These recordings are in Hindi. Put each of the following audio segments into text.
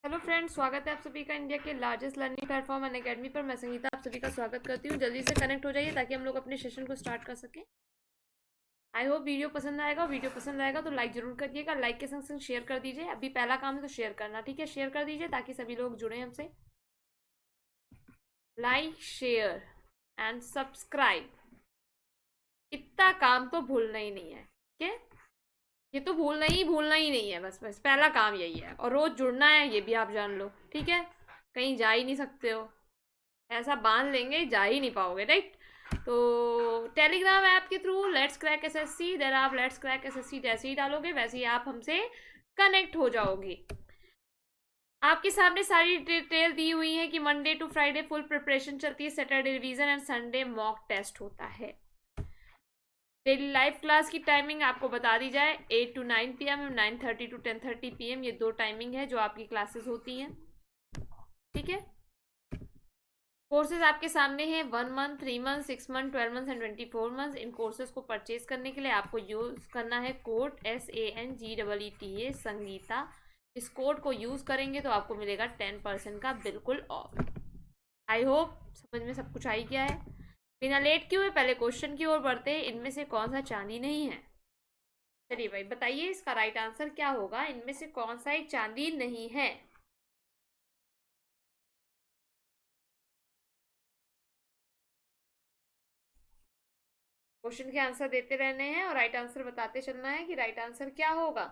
हेलो फ्रेंड्स, स्वागत है आप सभी का इंडिया के लार्जेस्ट लर्निंग प्लेटफॉर्म अनअकैडमी पर। मैं संगीता आप सभी का स्वागत करती हूँ। जल्दी से कनेक्ट हो जाइए ताकि हम लोग अपने सेशन को स्टार्ट कर सकें। आई होप वीडियो पसंद आएगा। वीडियो पसंद आएगा तो लाइक जरूर करिएगा। लाइक के संग संग शेयर कर दीजिए। अभी पहला काम है तो शेयर करना, ठीक है। शेयर कर दीजिए ताकि सभी लोग जुड़े हमसे। लाइक, शेयर एंड सब्सक्राइब, इतना काम तो भूलना ही नहीं है, ठीक है। ये तो भूलना ही नहीं है। बस बस पहला काम यही है। और रोज जुड़ना है, ये भी आप जान लो, ठीक है। कहीं जा ही नहीं सकते हो, ऐसा बांध लेंगे जा ही नहीं पाओगे, राइट। तो टेलीग्राम ऐप के थ्रू लेट्स क्रैक एसएससी, देर आप लेट्स क्रैक एसएससी जैसे ही डालोगे वैसे ही आप हमसे कनेक्ट हो जाओगे। आपके सामने सारी डिटेल दी हुई है कि Monday to Friday full preparation चलती है, Saturday revision and Sunday mock test होता है। डेली लाइव क्लास की टाइमिंग आपको बता दी जाए, 8 to 9 PM, 9:30 to 10:30 PM, ये दो टाइमिंग है जो आपकी क्लासेस होती हैं, ठीक है। कोर्सेज आपके सामने हैं, 1 month, 3 months, 6 months, 12 months and 24 months। In courses को परचेज करने के लिए आपको यूज करना है कोड SANGEETA संगीता। इस कोड को यूज करेंगे तो आपको मिलेगा 10% का बिल्कुल ऑफ। आई होप समझ में सब कुछ आ ही गया है। बिना लेट किए हुए पहले क्वेश्चन की ओर बढ़ते हैं। इनमें से कौन सा चांदी नहीं है? चलिए भाई बताइए, इसका राइट आंसर क्या होगा? इनमें से कौन सा एक चांदी नहीं है? क्वेश्चन के आंसर देते रहने हैं और राइट आंसर बताते चलना है कि राइट आंसर क्या होगा।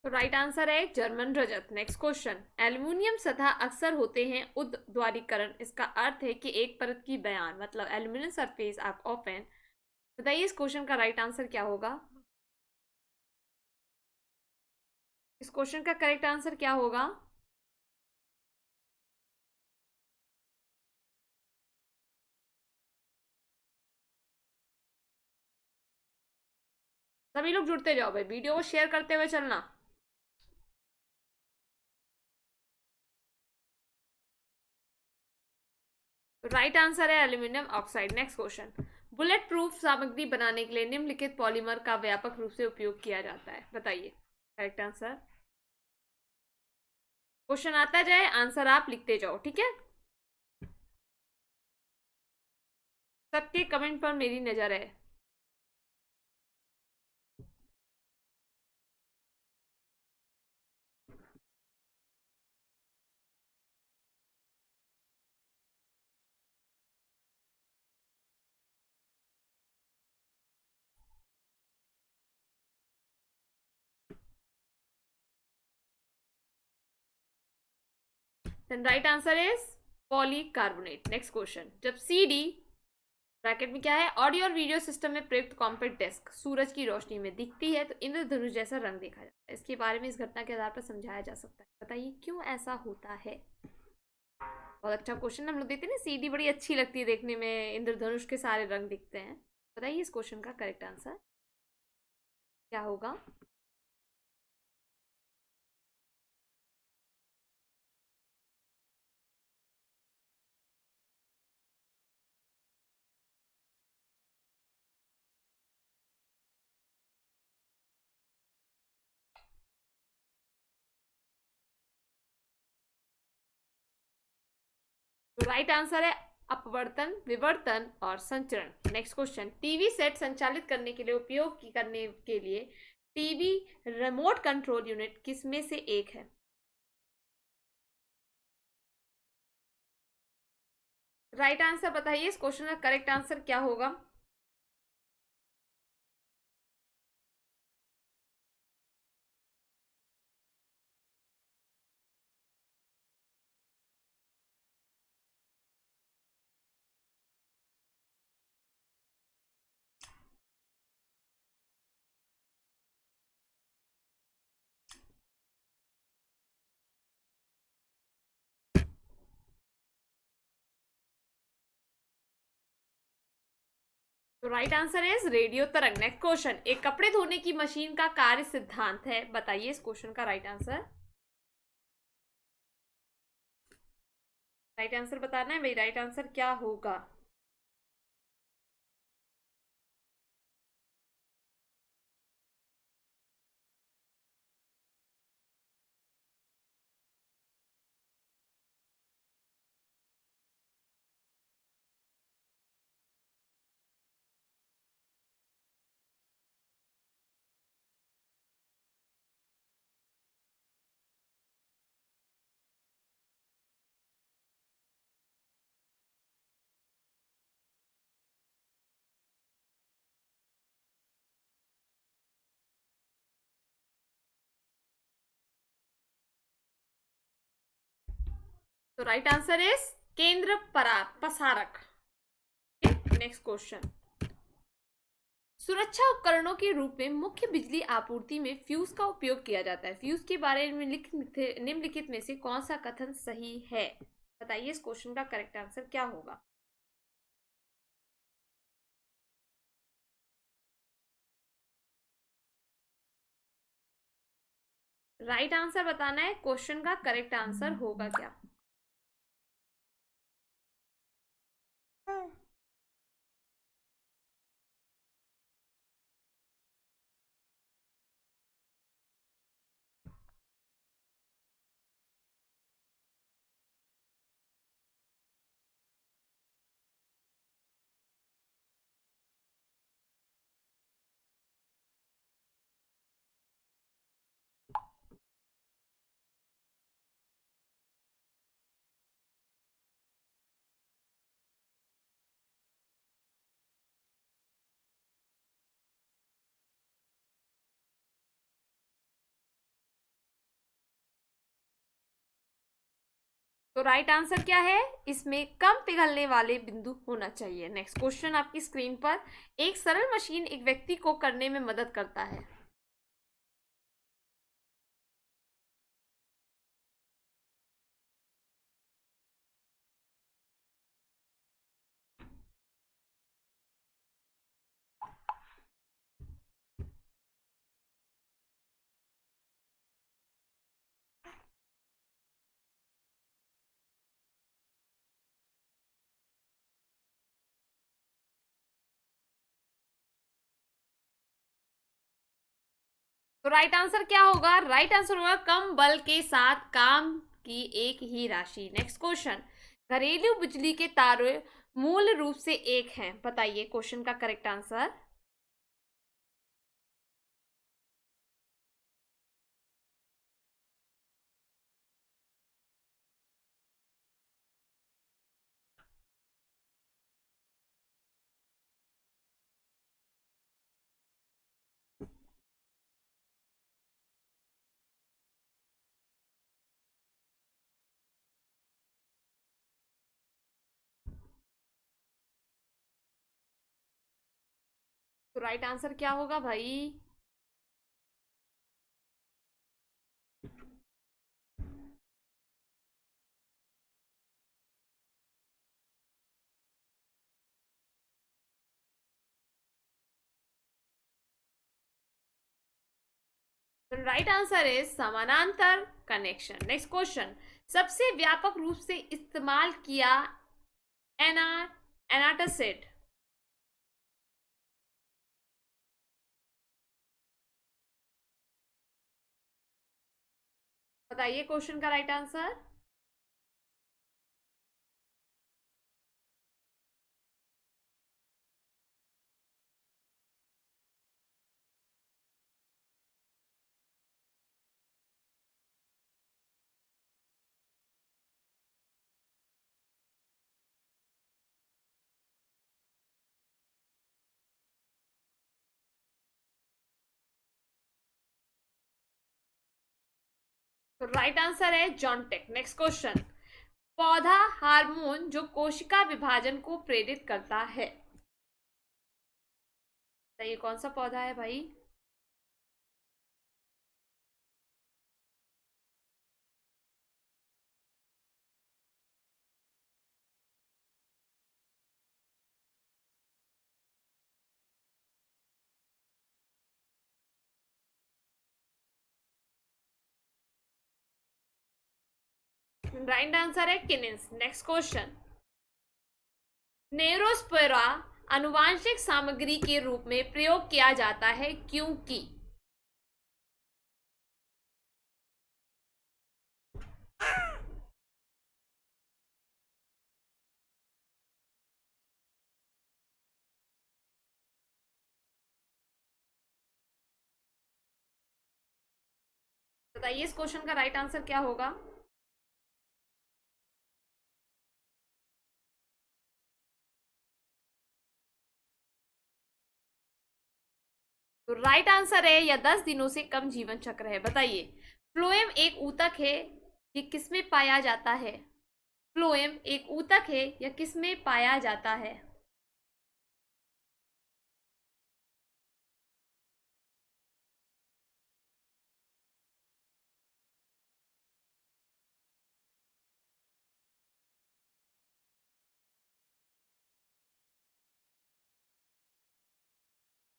तो राइट आंसर है जर्मन रजत। नेक्स्ट क्वेश्चन, एल्यूमिनियम सतह अक्सर होते हैं उद्वारीकरण। इसका अर्थ है कि एक परत की बयान, मतलब एल्यूमिनियम सरफेस आप ओपन। बताइए इस क्वेश्चन का राइट आंसर क्या होगा? इस क्वेश्चन का करेक्ट आंसर क्या होगा? सभी लोग जुड़ते जाओ भाई, वीडियो को शेयर करते हुए चलना। राइट आंसर है aluminium oxide. Next question, bullet proof सामग्री बनाने के लिए निम्नलिखित पॉलीमर का व्यापक रूप से उपयोग किया जाता है। बताइए करेक्ट आंसर। क्वेश्चन आता जाए, आंसर आप लिखते जाओ, ठीक है। सबके कमेंट पर मेरी नजर है। Then right answer is polycarbonate. Next question, जब CD ब्रैकेट में क्या है, ऑडियो और वीडियो सिस्टम में प्रयुक्त कॉम्पैक्ट डिस्क सूरज की रोशनी में दिखती है तो इंद्रधनुष जैसा रंग देखा जाता है। इसके बारे में इस घटना के आधार पर समझाया जा सकता है। बताइए क्यों ऐसा होता है? बहुत अच्छा क्वेश्चन। हम लोग देते हैं ना, CD बड़ी अच्छी लगती है देखने में, इंद्रधनुष के सारे रंग दिखते हैं। बताइए इस क्वेश्चन का करेक्ट आंसर क्या होगा? तो राइट आंसर है अपवर्तन, विवर्तन और संचरण। नेक्स्ट क्वेश्चन, टीवी सेट संचालित करने के लिए करने के लिए टीवी रिमोट कंट्रोल यूनिट किसमें से एक है? राइट आंसर बताइए, इस क्वेश्चन का करेक्ट आंसर क्या होगा? तो राइट आंसर इज रेडियो तरंग। नेक्स्ट क्वेश्चन, एक कपड़े धोने की मशीन का कार्य सिद्धांत है, बताइए इस क्वेश्चन का राइट आंसर। राइट आंसर बताना है भाई, राइट आंसर क्या होगा। तो राइट आंसर इज केंद्र पसारक। नेक्स्ट क्वेश्चन, सुरक्षा उपकरणों के रूप में मुख्य बिजली आपूर्ति में फ्यूज का उपयोग किया जाता है। फ्यूज के बारे में निम्नलिखित में से कौन सा कथन सही है, बताइए इस क्वेश्चन का करेक्ट आंसर क्या होगा। राइट आंसर बताना है, क्वेश्चन का करेक्ट आंसर होगा क्या। तो राइट आंसर क्या है, इसमें कम पिघलने वाले बिंदु होना चाहिए। नेक्स्ट क्वेश्चन आपकी स्क्रीन पर, एक सरल मशीन एक व्यक्ति को करने में मदद करता है। तो राइट आंसर क्या होगा, राइट आंसर होगा कम बल के साथ काम की एक ही राशि। नेक्स्ट क्वेश्चन, घरेलू बिजली के तारे मूल रूप से एक हैं, बताइए क्वेश्चन का करेक्ट आंसर। तो राइट आंसर क्या होगा भाई। राइट आंसर इज समानांतर कनेक्शन। नेक्स्ट क्वेश्चन, सबसे व्यापक रूप से इस्तेमाल किया एनाटासिड, बताइए क्वेश्चन का राइट आंसर। तो राइट आंसर है जॉन्टेक। नेक्स्ट क्वेश्चन, पौधा हार्मोन जो कोशिका विभाजन को प्रेरित करता है, बताइए कौन सा पौधा है भाई। राइट आंसर है किनिन्स। नेक्स्ट क्वेश्चन, नेरोस्पोरा आनुवांशिक सामग्री के रूप में प्रयोग किया जाता है क्योंकि? बताइए इस क्वेश्चन का राइट आंसर क्या होगा? तो राइट आंसर है या 10 दिनों से कम जीवन चक्र है। बताइए, फ्लोएम एक ऊतक है, ये किसमें पाया जाता है? फ्लोएम एक ऊतक है या किसमें पाया जाता है?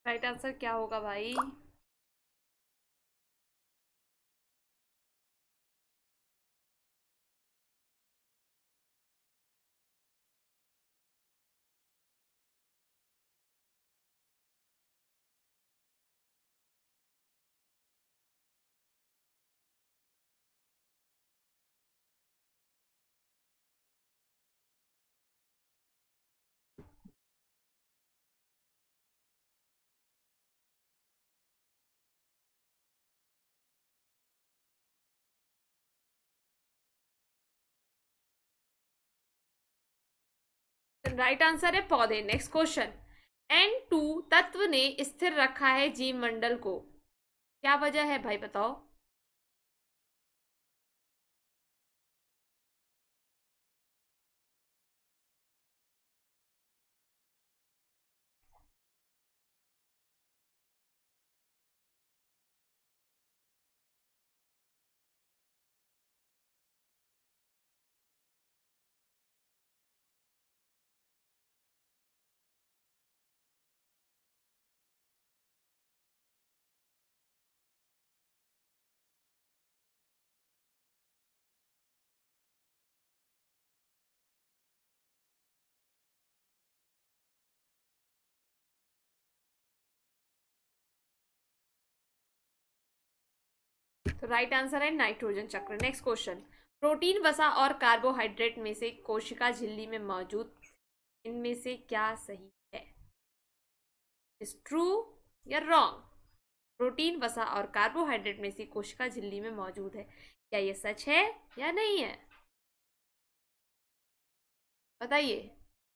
राइट आंसर क्या होगा भाई? राइट आंसर है पौधे। नेक्स्ट क्वेश्चन, N2 तत्व ने स्थिर रखा है जीव मंडल को, क्या वजह है भाई बताओ? तो राइट आंसर है नाइट्रोजन चक्र। नेक्स्ट क्वेश्चन, प्रोटीन, वसा और कार्बोहाइड्रेट में से कोशिका झिल्ली में मौजूद इनमें से क्या सही है? इज ट्रू या रॉन्ग? प्रोटीन, वसा और कार्बोहाइड्रेट में से कोशिका झिल्ली में मौजूद है, क्या ये सच है या नहीं है? बताइए,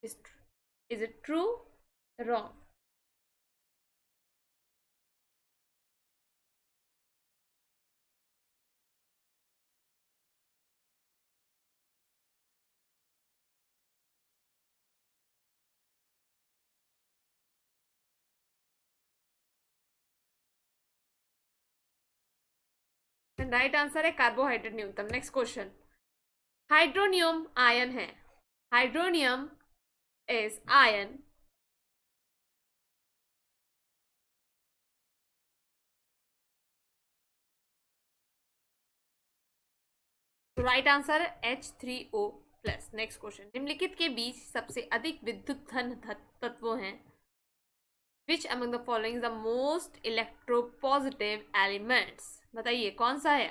is it true, wrong? Right answer है कार्बोहाइड्रेट न्यूनतम। नेक्स्ट क्वेश्चन, हाइड्रोनियम आयन है, hydronium is ion. Right answer H3O+। Next question, निम्नलिखित के बीच सबसे अधिक विद्युत धन तत्व हैं, which among the following the most electropositive elements? बताइए कौन सा है?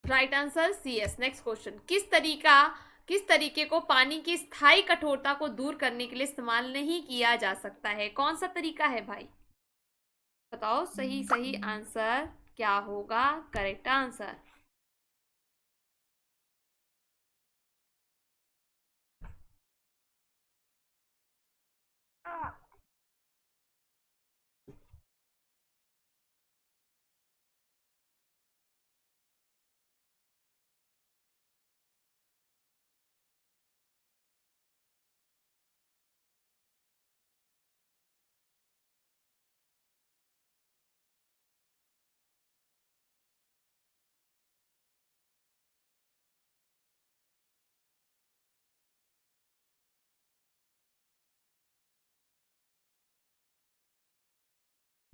Right answer CS। Next question, किस तरीके को पानी की स्थायी कठोरता को दूर करने के लिए इस्तेमाल नहीं किया जा सकता है? कौन सा तरीका है भाई? बताओ सही सही आंसर क्या होगा, करेक्ट आंसर?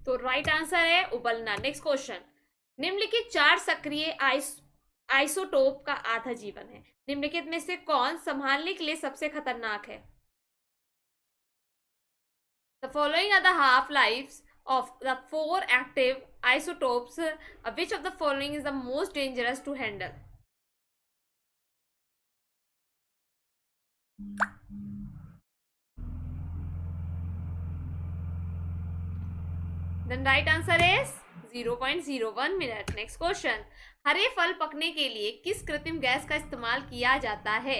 तो राइट आंसर है उबलना। नेक्स्ट क्वेश्चन, निम्नलिखित चार सक्रिय आइसोटोप का आधा जीवन है। निम्नलिखित में से कौन संभालने के लिए सबसे खतरनाक है? The following are the half lifes of the four active isotopes. Which of the following is the most dangerous to handle? Then right answer is 0.01 minute. Next question, हरे फल पकने के लिए किस कृत्रिम गैस का इस्तेमाल किया जाता है?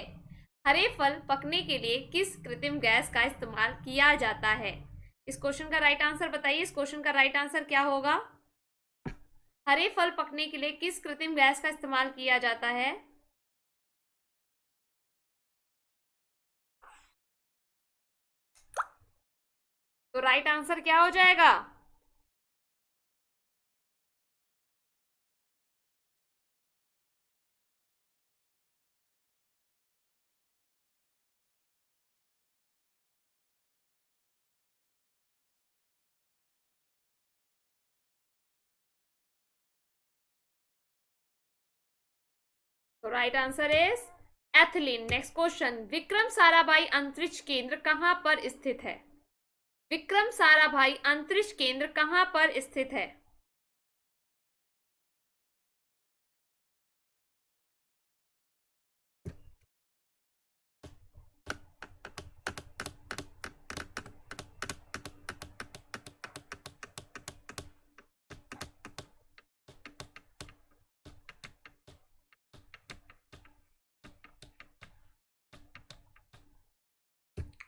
हरे फल पकने के लिए किस कृत्रिम गैस का इस्तेमाल किया जाता है? इस क्वेश्चन का राइट आंसर बताइए। इस क्वेश्चन का राइट आंसर क्या होगा? हरे फल पकने के लिए किस कृत्रिम गैस का इस्तेमाल किया जाता है? तो राइट आंसर क्या हो जाएगा? तो right answer is ethylene. Next question, Vikram Sarabhai अंतरिक्ष केंद्र कहां पर स्थित है? विक्रम साराभाई अंतरिक्ष केंद्र कहां पर स्थित है?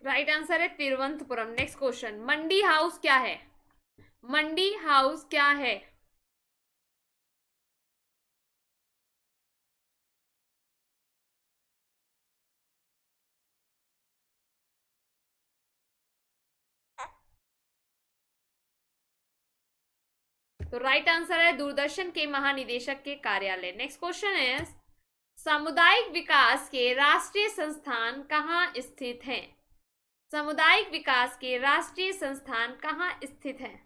राइट आंसर है तिरुवनंतपुरम। नेक्स्ट क्वेश्चन, मंडी हाउस क्या है? मंडी हाउस क्या है? तो राइट आंसर है दूरदर्शन के महानिदेशक के कार्यालय। नेक्स्ट क्वेश्चन है, सामुदायिक विकास के राष्ट्रीय संस्थान कहाँ स्थित हैं? सामुदायिक विकास के राष्ट्रीय संस्थान कहाँ स्थित हैं?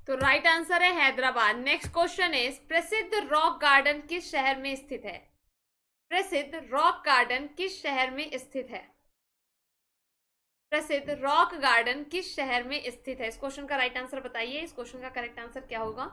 तो राइट आंसर है हैदराबाद। नेक्स्ट क्वेश्चन इज, प्रसिद्ध रॉक गार्डन किस शहर में स्थित है? प्रसिद्ध रॉक गार्डन किस शहर में स्थित है? प्रसिद्ध रॉक गार्डन किस शहर में स्थित है? इस क्वेश्चन का राइट आंसर बताइए। इस क्वेश्चन का करेक्ट आंसर क्या होगा?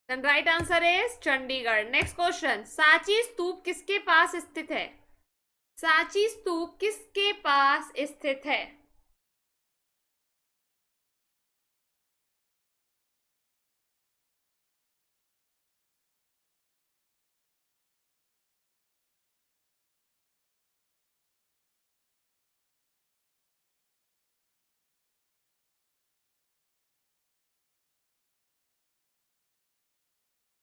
Then right answer is Chandigarh. Next question, Sanchi stupa किसके पास स्थित है? सांची स्तूप किसके पास स्थित है?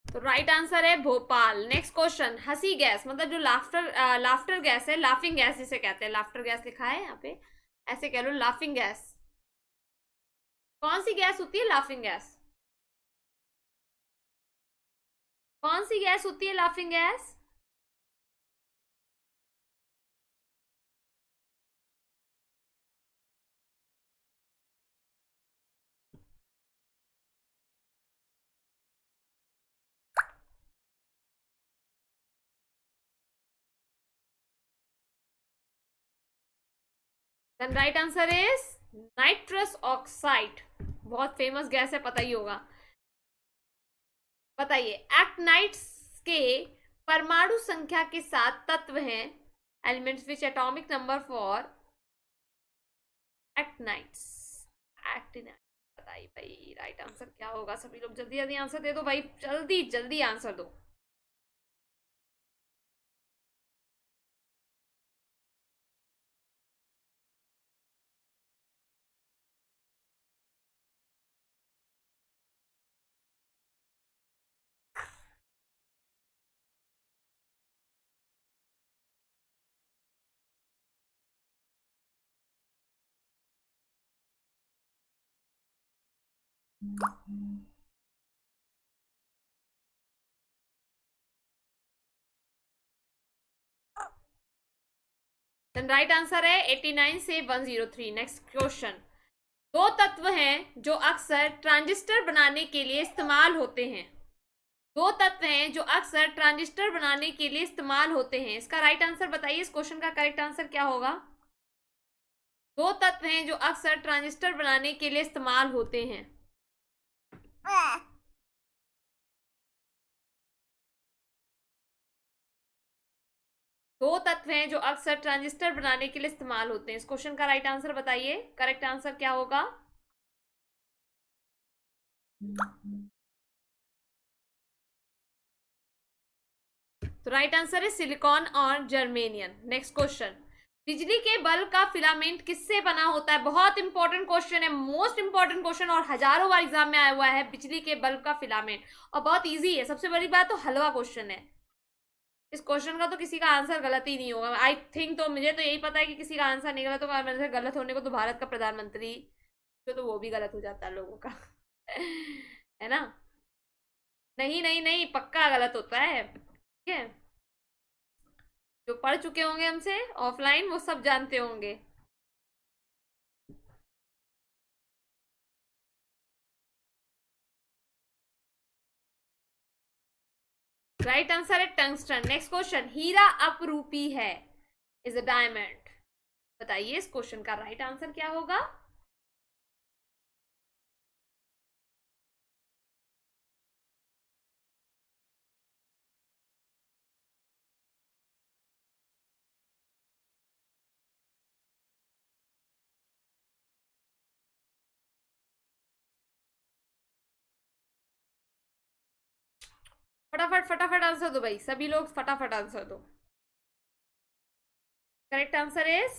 तो राइट आंसर है भोपाल। नेक्स्ट क्वेश्चन, हंसी गैस मतलब जो लाफ्टर गैस है, लाफिंग गैस जिसे कहते हैं, लाफ्टर गैस लिखा है यहाँ पे, ऐसे कह लो लाफिंग गैस। कौन सी गैस होती है लाफिंग गैस? कौन सी गैस होती है laughing gas? Then right answer is nitrous oxide. बहुत फेमस गैस है, पता ही होगा। बताइए, एक्टिनाइड्स के परमाणु संख्या के साथ तत्व हैं, elements which atomic number for actinides. Actinide, बताइए भाई राइट आंसर क्या होगा। सभी लोग जल्दी जल्दी आंसर दे दो भाई, जल्दी जल्दी आंसर दो। देन राइट आंसर है 89 से 103। नेक्स्ट क्वेश्चन, दो तत्व हैं जो अक्सर ट्रांजिस्टर बनाने के लिए इस्तेमाल होते हैं। दो तत्व हैं जो अक्सर ट्रांजिस्टर बनाने के लिए इस्तेमाल होते हैं। इसका राइट आंसर बताइए, इस क्वेश्चन का करेक्ट आंसर क्या होगा। दो तत्व हैं जो अक्सर ट्रांजिस्टर बनाने के लिए इस्तेमाल होते हैं। दो तत्व हैं जो अक्सर ट्रांजिस्टर बनाने के लिए इस्तेमाल होते हैं। इस क्वेश्चन का राइट आंसर बताइए, करेक्ट आंसर क्या होगा। तो राइट आंसर है सिलिकॉन और जर्मेनियम। नेक्स्ट क्वेश्चन, बिजली के बल्ब का फिलामेंट किससे बना होता है। बहुत इंपॉर्टेंट क्वेश्चन है, मोस्ट इंपॉर्टेंट क्वेश्चन, और हजारों बार एग्जाम में आया हुआ है बिजली के बल्ब का फिलामेंट, और बहुत इजी है। सबसे बड़ी बात तो हलवा क्वेश्चन है। इस क्वेश्चन का तो किसी का आंसर गलत ही नहीं होगा, आई थिंक। तो मुझे तो यही पता है कि किसी का आंसर नहीं गलत होगा। मेरे से गलत होने को तो भारत का प्रधानमंत्री, तो वो भी गलत हो जाता है लोगों का है ना। नहीं नहीं नहीं, पक्का गलत होता है, ठीक है। जो पढ़ चुके होंगे हमसे ऑफलाइन वो सब जानते होंगे। राइट आंसर है टंगस्टन। नेक्स्ट क्वेश्चन, हीरा अपरूपी है, इज अ डायमंड। बताइए इस क्वेश्चन का राइट आंसर क्या होगा। फटाफट फटाफट आंसर दो भाई, सभी लोग फटाफट आंसर दो। Correct answer is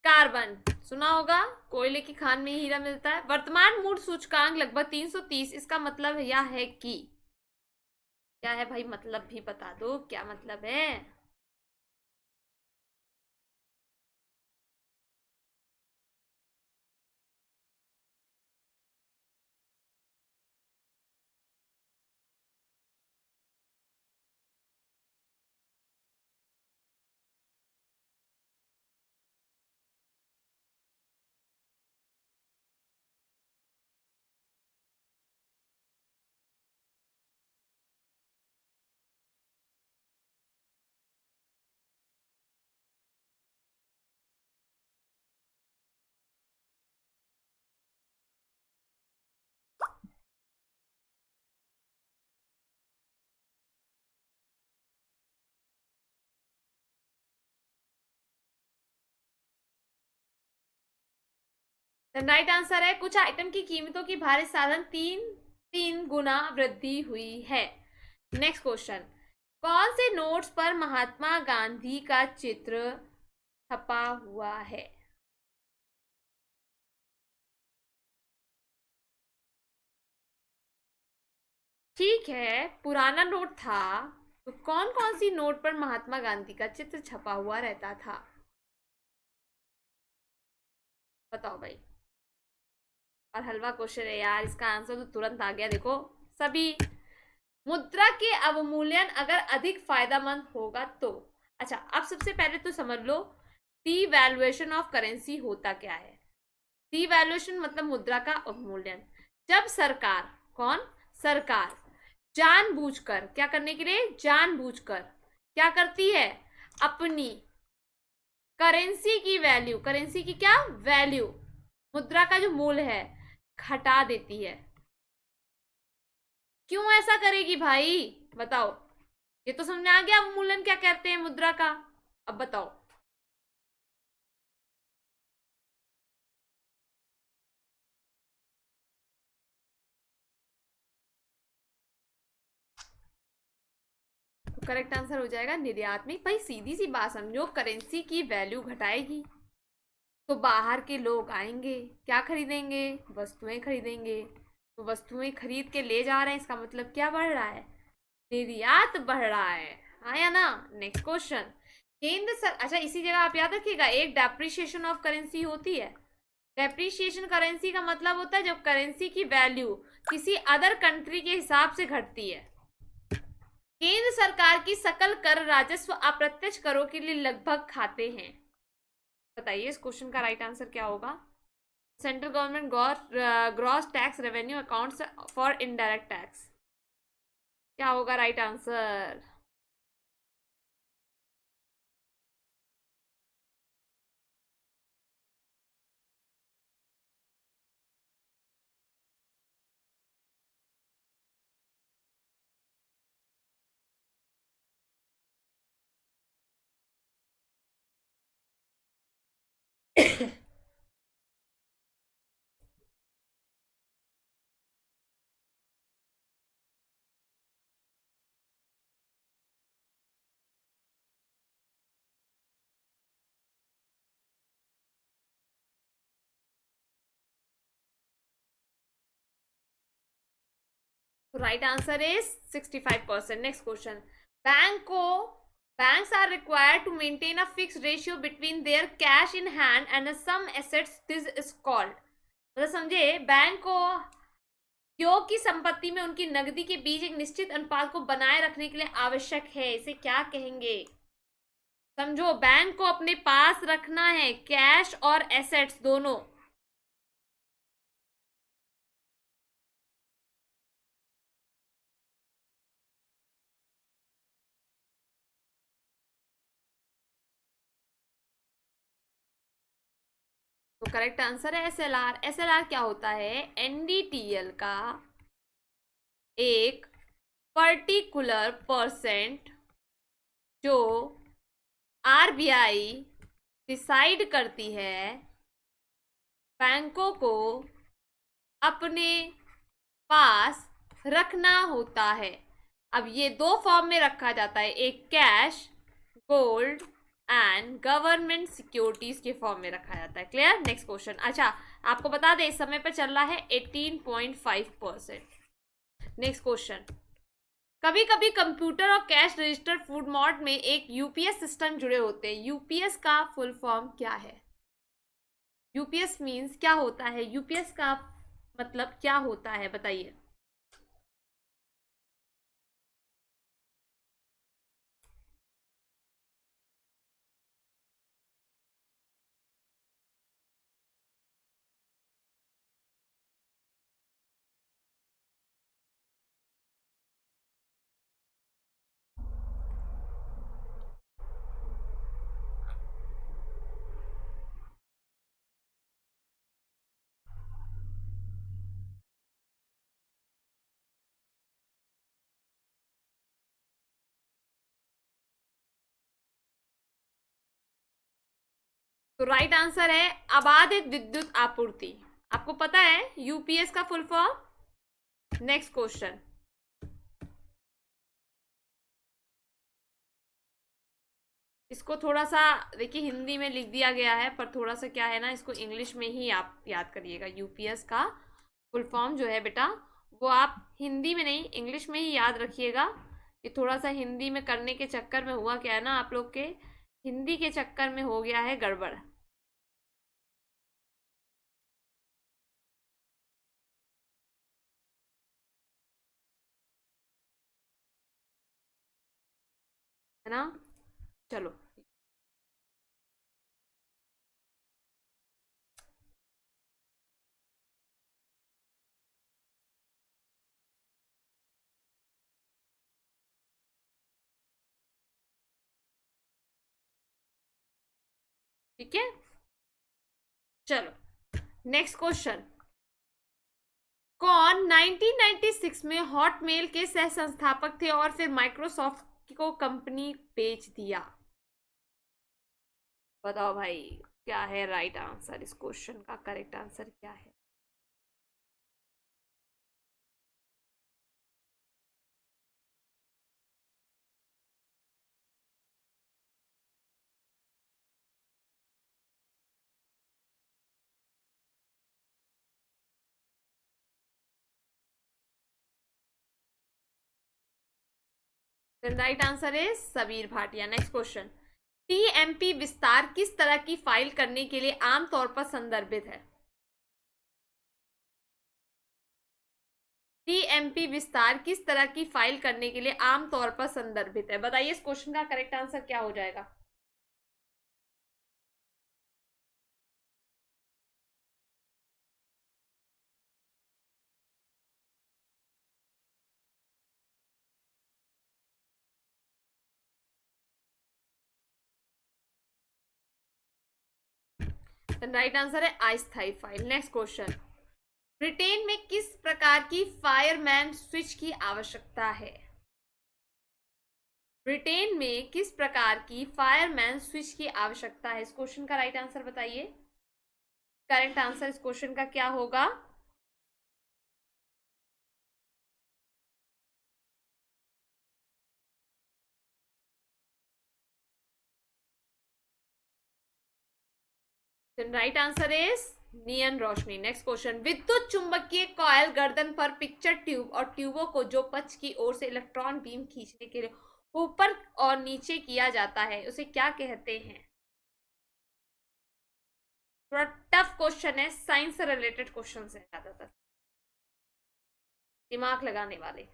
carbon. सुना होगा, कोयले की खान में ही हीरा मिलता है। वर्तमान मूल्य सूचकांक लगभग 330। इसका मतलब यह है कि क्या है भाई, मतलब भी बता दो, क्या मतलब है। राइट आंसर है कुछ आइटम की कीमतों की भारित साधन 3 वृद्धि हुई है। नेक्स्ट क्वेश्चन, कौन से नोट्स पर महात्मा गांधी का चित्र छपा हुआ है। ठीक है, पुराना नोट था, तो कौन कौन सी नोट पर महात्मा गांधी का चित्र छपा हुआ रहता था। बताओ भाई। और हलवा क्वेश्चन है यार, इसका आंसर तो तुरंत आ गया। देखो सभी, मुद्रा के अवमूल्यन अगर अधिक फायदेमंद होगा तो। अच्छा, अब सबसे पहले तो समझ लो डिवैल्यूएशन ऑफ करेंसी होता क्या है। डिवैल्यूएशन मतलब मुद्रा का अवमूल्यन। जब सरकार, कौन, सरकार जानबूझकर, क्या करने के लिए, जानबूझकर क्या करती है, अपनी करेंसी की वैल्यू, करेंसी की क्या वैल्यू, मुद्रा का जो मूल्य है, घटा देती है। क्यों ऐसा करेगी भाई, बताओ। ये तो समझ में आ गया अवमूल्यन क्या कहते हैं मुद्रा का। अब बताओ। तो करेक्ट आंसर हो जाएगा निर्यात में। भाई सीधी सी बात समझो, करेंसी की वैल्यू घटाएगी तो बाहर के लोग आएंगे, क्या खरीदेंगे, वस्तुएं खरीदेंगे। तो वस्तुएं खरीद के ले जा रहे हैं, इसका मतलब क्या बढ़ रहा है, निर्यात बढ़ रहा है। हाँ या ना। Next question. केंद्र सर, अच्छा इसी जगह आप याद रखिएगा, एक डेप्रिसिएशन ऑफ करेंसी होती है। डेप्रिसिएशन करेंसी का मतलब होता है जब करेंसी की वैल्यू किसी अदर कंट्री के हिसाब से घटती है। केंद्र सरकार की सकल कर राजस्व अप्रत्यक्ष करों के लिए लगभग खाते हैं। बताइए इस क्वेश्चन का राइट आंसर क्या होगा। Central government gross tax revenue accounts for indirect tax, क्या होगा right answer. Right answer is 65%। Next question. Bank को banks are required to maintain a fixed ratio between their cash in hand and some assets, this is called, मतलब समझे, बैंक को उपयोग की संपत्ति में उनकी नकदी के बीच एक निश्चित अनुपात को बनाए रखने के लिए आवश्यक है, इसे क्या कहेंगे। समझो, बैंक को अपने पास रखना है कैश और एसेट्स दोनों। तो करेक्ट आंसर है एसएलआर। एसएलआर क्या होता है, एनडीटीएल का एक पर्टिकुलर परसेंट जो आरबीआई डिसाइड करती है बैंकों को अपने पास रखना होता है। अब ये दो फॉर्म में रखा जाता है, एक cash, gold and government securities के फॉर्म में रखा जाता है। क्लियर। Next question. अच्छा आपको बता दें इस समय पर चल रहा है 18.5%। Next question. कभी कभी कंप्यूटर और कैश रजिस्टर फूड मार्ट में एक यूपीएस सिस्टम जुड़े होते हैं, यूपीएस का फुल फॉर्म क्या है। यूपीएस मीन्स क्या होता है, यूपीएस का मतलब क्या होता है, बताइए। तो राइट आंसर है अबाधित विद्युत आपूर्ति। आपको पता है यूपीएस का फुल फॉर्म। Next question. इसको थोड़ा सा देखिए हिंदी में लिख दिया गया है, पर थोड़ा सा क्या है ना, इसको इंग्लिश में ही आप याद करिएगा। यूपीएस का फुल फॉर्म जो है बेटा, वो आप हिंदी में नहीं इंग्लिश में ही याद रखिएगा। ये थोड़ा सा हिंदी में करने के चक्कर में हुआ क्या है ना, आप लोग के हिंदी के चक्कर में हो गया है गड़बड़। है ना। चलो। ठीक है, चलो नेक्स्ट क्वेश्चन। कौन 1996 में हॉटमेल के सह संस्थापक थे और फिर माइक्रोसॉफ्ट को कंपनी बेच दिया? बताओ भाई, क्या है राइट आंसर? इस क्वेश्चन का करेक्ट आंसर क्या है? Right answer is Sabir Bhatia. Next question. TMP विस्तार किस तरह की फाइल करने के लिए आमतौर पर संदर्भित है? टीएमपी विस्तार किस तरह की फाइल करने के लिए आमतौर पर संदर्भित है? बताइए इस क्वेश्चन का करेक्ट आंसर क्या हो जाएगा? राइट आंसर है अस्थायी फाइल। Next question. ब्रिटेन में किस प्रकार की फायरमैन स्विच की आवश्यकता है? ब्रिटेन में किस प्रकार की फायरमैन स्विच की आवश्यकता है? इस क्वेश्चन का राइट आंसर बताइए। करेक्ट आंसर इस क्वेश्चन का क्या होगा? Right answer is neon Roshni. Next question. विद्युत चुंबकीय कॉइल गर्दन पर पिक्चर ट्यूब और ट्यूबों को जो पक्ष की ओर से इलेक्ट्रॉन बीम खींचने के लिए ऊपर और नीचे किया जाता है उसे क्या कहते हैं? थोड़ा टफ क्वेश्चन है, साइंस से रिलेटेड क्वेश्चन है ज्यादातर, दिमाग लगाने वाले।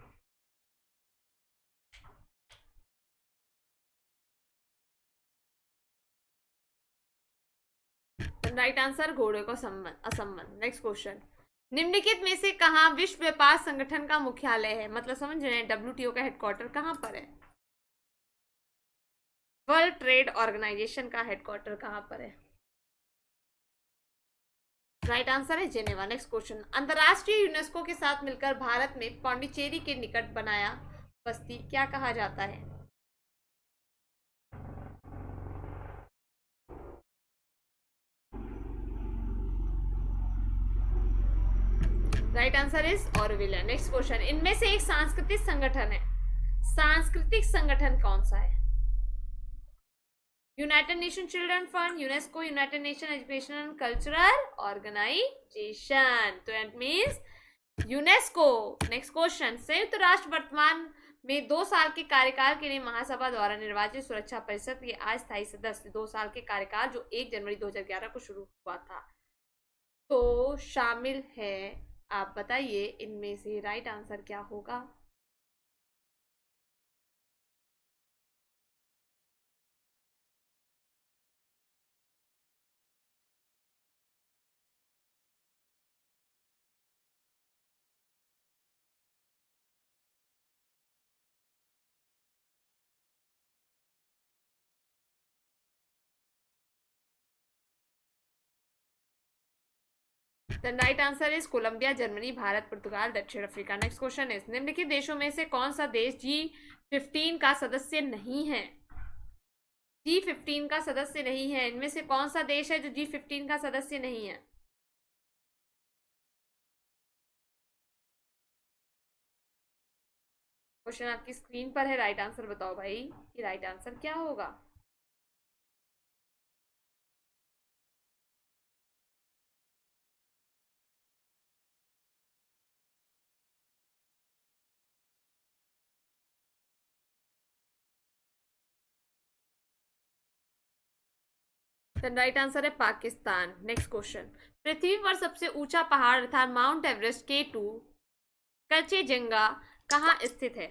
राइट आंसर घोड़े को संबंध असंबंध। Next question. निम्नलिखित में से कहाँ विश्व व्यापार संगठन का मुख्यालय है? मतलब समझ रहे हैं, डब्ल्यूटीओ का हेडक्वार्टर कहाँ पर है? वर्ल्ड ट्रेड ऑर्गेनाइजेशन का हेडक्वार्टर कहाँ पर है? राइट आंसर है जेनेवा। Next question. अंतरराष्ट्रीय यूनेस्को के साथ मिलकर भारत में पौंडीचेरी के निकट बनाया बस्ती क्या कहा जाता है? Right answer is Auroville. Next question. इनमें से एक सांस्कृतिक संगठन है, सांस्कृतिक संगठन कौन सा है? United nation children fund, UNESCO, united nation education and cultural organisation. तो it means UNESCO. Next question. संयुक्त राष्ट्र वर्तमान में 2 साल के कार्यकाल के लिए महासभा द्वारा निर्वाचित सुरक्षा परिषद के अस्थायी सदस्य 2 साल के कार्यकाल जो 1 जनवरी 2011 को शुरू हुआ था तो शामिल है। आप बताइए इनमें से राइट आंसर क्या होगा? The right answer is Colombia, Germany, Bharat, पुर्तगाल, दक्षिण अफ्रीका। नेक्स्ट क्वेश्चन इज निम्नलिखित देशों में से कौन सा देश G15 का सदस्य नहीं है? G15 का सदस्य नहीं है, इनमें से कौन सा देश है जो G15 का सदस्य नहीं है? क्वेश्चन आपकी स्क्रीन पर है, राइट आंसर बताओ भाई कि राइट आंसर क्या होगा? राइट आंसर है पाकिस्तान। Next question. पृथ्वी पर सबसे ऊंचा पहाड़ अर्थात माउंट एवरेस्ट K2 कचेजंगा कहाँ स्थित है?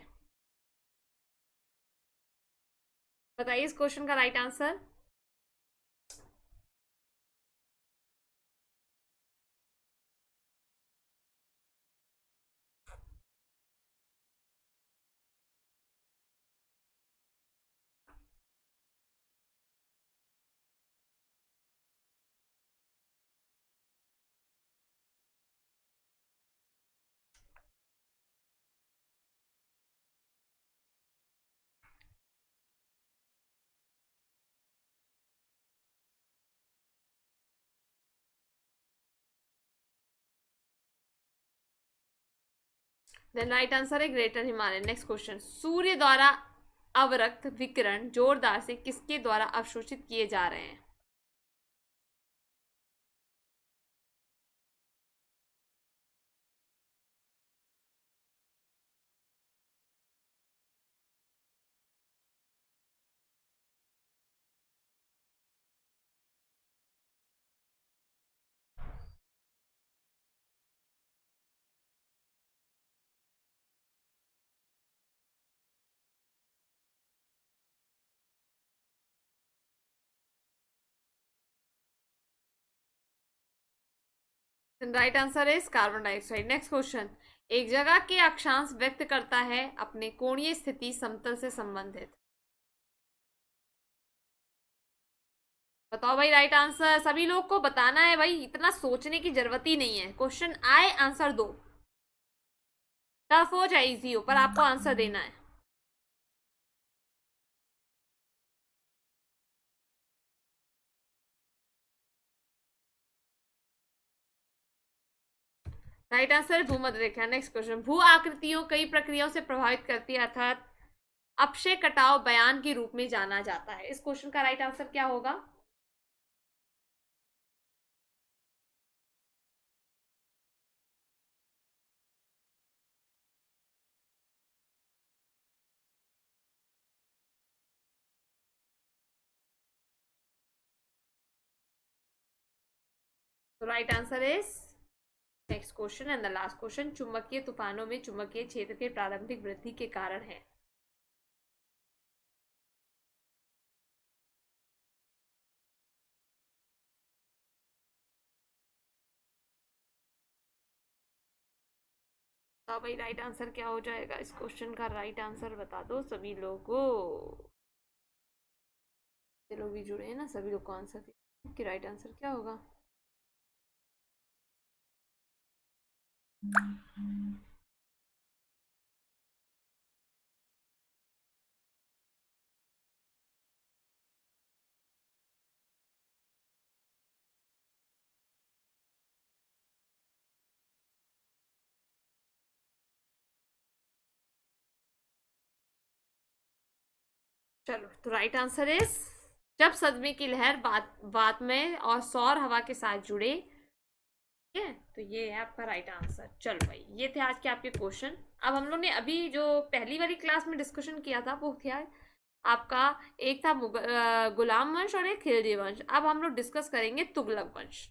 बताइए इस क्वेश्चन का right answer. Then right answer है ग्रेटर हिमालय। नेक्स्ट क्वेश्चन, सूर्य द्वारा अवरक्त विकिरण जोरदार से किसके द्वारा अवशोषित किए जा रहे हैं? Right answer is carbon dioxide. Next question, एक जगह के अक्षांश व्यक्त करता है अपने कोणीय स्थिति समतल से संबंधित। बताओ भाई राइट आंसर, सभी लोग को बताना है भाई, इतना सोचने की जरूरत ही नहीं है, क्वेश्चन आए आंसर दो, टफ हो चाहे इजी हो पर आपको आंसर देना है। राइट आंसर है भूमध्य रेखा। नेक्स्ट क्वेश्चन, भू आकृतियों कई प्रक्रियाओं से प्रभावित करती है अर्थात अपक्षय कटाव बयान के रूप में जाना जाता है। इस क्वेश्चन का राइट आंसर क्या होगा? तो right answer is next question and the last question, चुंबकीय तूफानों में चुंबकीय क्षेत्र के प्रारंभिक वृद्धि के कारण है। तो भाई राइट आंसर क्या हो जाएगा? इस क्वेश्चन का राइट आंसर बता दो सभी लोगों। ये लोग भी जुड़े हैं ना, सभी लोग को आंसर दे कि राइट आंसर क्या होगा। चलो, तो राइट आंसर इज जब सदमे की लहर बात में और सौर हवा के साथ जुड़े। ठीक है, तो ये है आपका राइट आंसर। चलो भाई, ये थे आज के आपके क्वेश्चन। अब हम लोग ने अभी जो पहली वाली क्लास में डिस्कशन किया था वो क्या है आपका, एक था गुलाम वंश और एक खिलजी वंश। अब हम लोग डिस्कस करेंगे तुगलक वंश।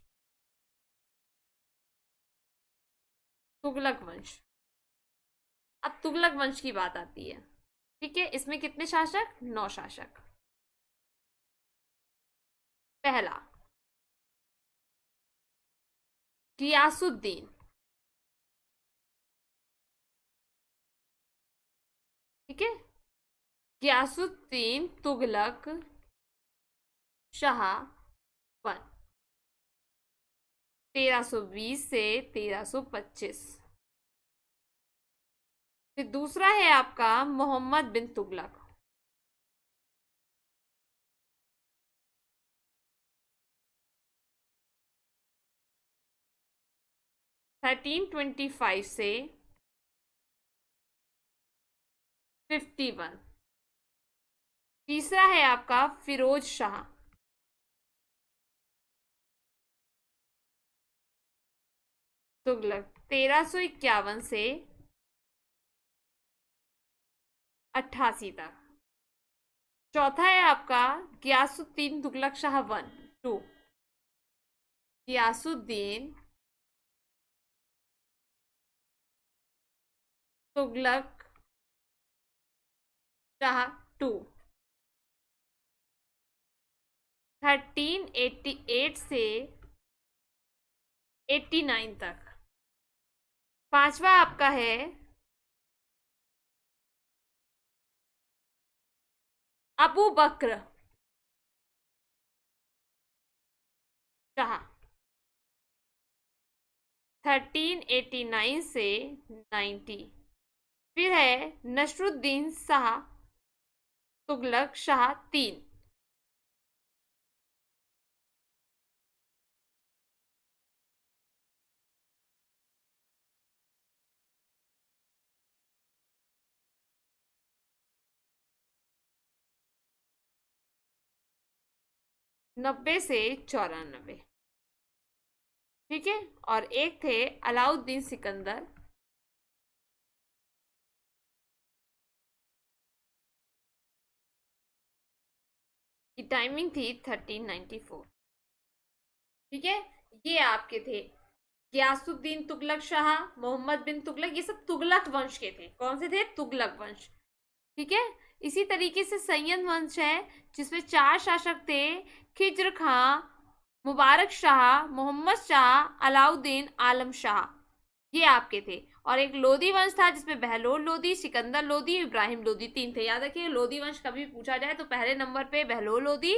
तुगलक वंश, अब तुगलक वंश की बात आती है। ठीक है, इसमें कितने शासक? 9 शासक। पहला गियासुद्दीन। ठीक है, गियासुद्दीन तुगलक शाह 1, 1320 से 1325। फिर दूसरा है आपका मोहम्मद बिन तुगलक। थर्टीन ट्वेंटी फाइव से 51। तीसरा है आपका फिरोज शाह तुगलक, 1351 से 88 तक। चौथा है आपका गियासुद्दीन तुगलक शाह 1, 2। गियासुद्दीन तुगलक शाह 2, 1388 से 89 तक। पांचवा आपका है अबू बक्र शाह, 1389 से 90। फिर है नसरुद्दीन शाह तुगलक शाह 3, 90 से 94। ठीक है। और एक थे अलाउद्दीन सिकंदर, की टाइमिंग थी 1394। ठीक है। ये आपके थे गयासुद्दीन तुगलक शाह, मोहम्मद बिन तुगलक, ये सब तुगलक वंश के थे। कौन से थे? तुगलक वंश। ठीक है। इसी तरीके से सैयद वंश है, जिसमें 4 शासक थे, खिज्र खां, मुबारक शाह, मोहम्मद शाह, अलाउद्दीन, आलम शाह। ये आपके थे। और एक लोधी वंश था, जिसमें बहलोल लोधी, सिकंदर लोधी, इब्राहिम लोधी, 3 थे। याद रखिए, लोधी वंश कभी पूछा जाए तो पहले नंबर पे बहलोल लोधी,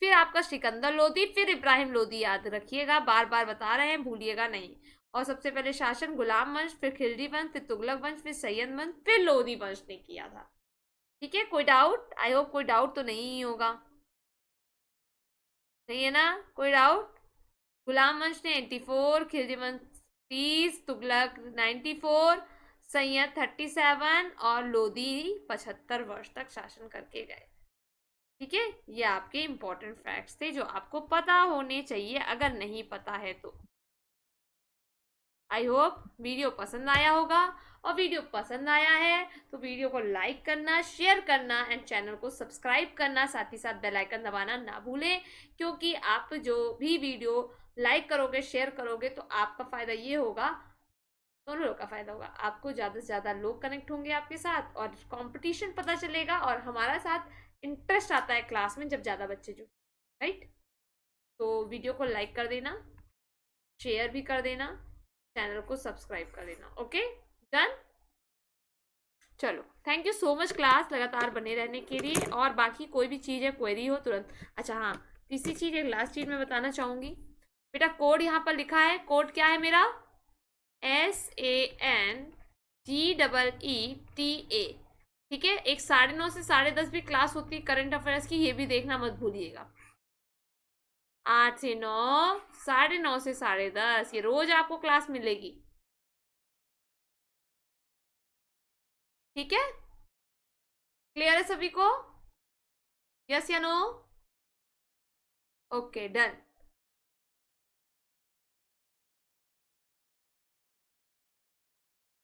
फिर आपका सिकंदर लोधी, फिर इब्राहिम लोधी। याद रखिएगा, बार बार बता रहे हैं, भूलिएगा नहीं। और सबसे पहले शासन गुलाम वंश, फिर खिलजी वंश, फिर तुगलक वंश, फिर सैयद वंश, फिर लोधी वंश ने किया था। ठीक है। कोई डाउट? आई होप कोई डाउट तो नहीं होगा। नहीं है ना कोई डाउट? गुलाम वंश ने 84, खिलजी वंश 30, तुगलक 94, सैयद 37 और लोधी 75 वर्ष तक शासन करके गए। ठीक है। ये आपके इंपॉर्टेंट फैक्ट्स थे जो आपको पता होने चाहिए, अगर नहीं पता है तो। आई होप वीडियो पसंद आया होगा। और वीडियो पसंद आया है तो वीडियो को लाइक करना, शेयर करना एंड चैनल को सब्सक्राइब करना, साथ ही साथ बेल आइकन दबाना ना भूलें। क्योंकि आप जो भी वीडियो लाइक करोगे, शेयर करोगे, तो आपका फ़ायदा ये होगा, दोनों लोग का फ़ायदा होगा। आपको ज़्यादा से ज़्यादा लोग कनेक्ट होंगे आपके साथ, और कंपटीशन पता चलेगा, और हमारा साथ इंटरेस्ट आता है क्लास में जब ज़्यादा बच्चे जुड़। राइट। तो वीडियो को लाइक कर देना, शेयर भी कर देना, चैनल को सब्सक्राइब कर देना। Okay, done. चलो, thank you so much class लगातार बने रहने के लिए। और बाकी कोई भी चीज़ है, क्वेरी हो तुरंत। अच्छा हाँ, तीसरी चीज़, एक लास्ट चीज़ मैं बताना चाहूँगी। बेटा कोड यहाँ पर लिखा है, कोड क्या है मेरा? SANGEETA। ठीक है। एक 9:30 से 10:30 भी क्लास होती है करंट अफेयर्स की, ये भी देखना मत भूलिएगा। 8 से 9, 9:30 से 10:30, ये रोज आपको क्लास मिलेगी। ठीक है। क्लियर है सभी को? यस या no? Okay, done.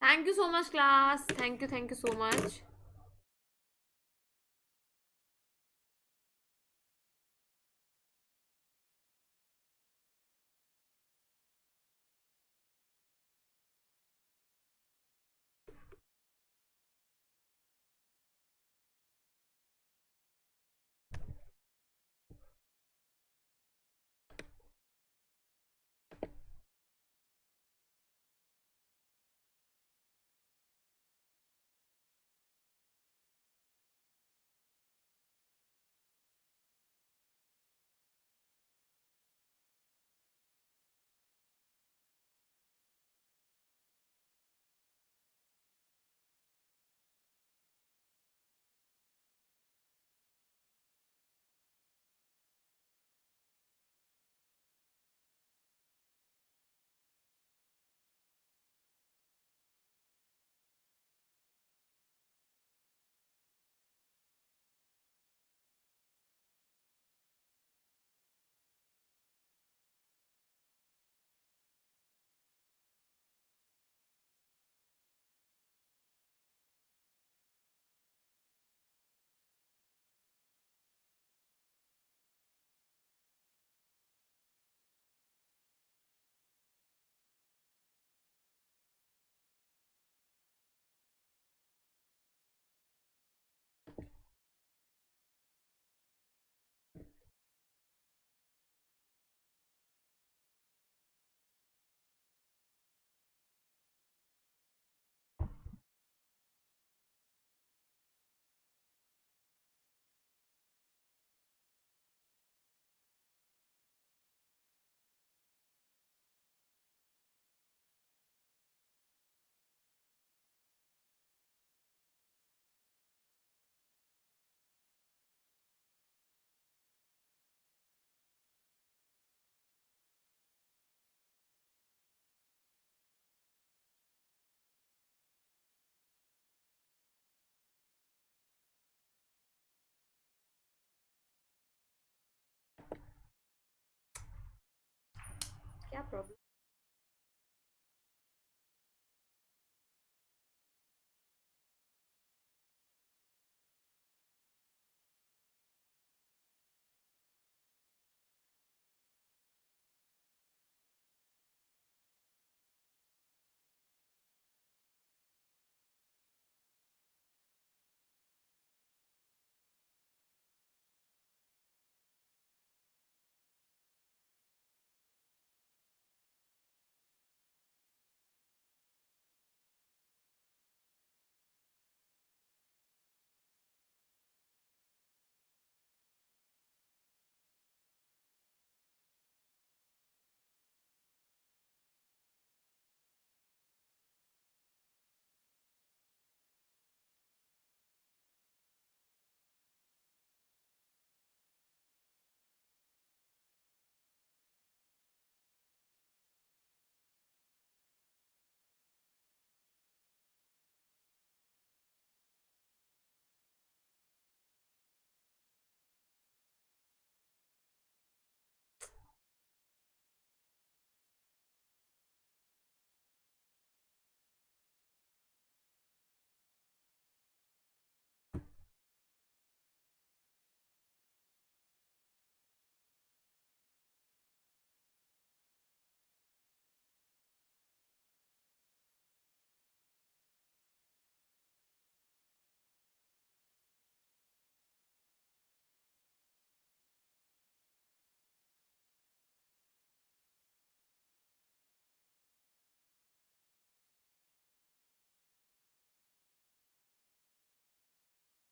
Thank you so much class, thank you so much. क्या प्रॉब्लम?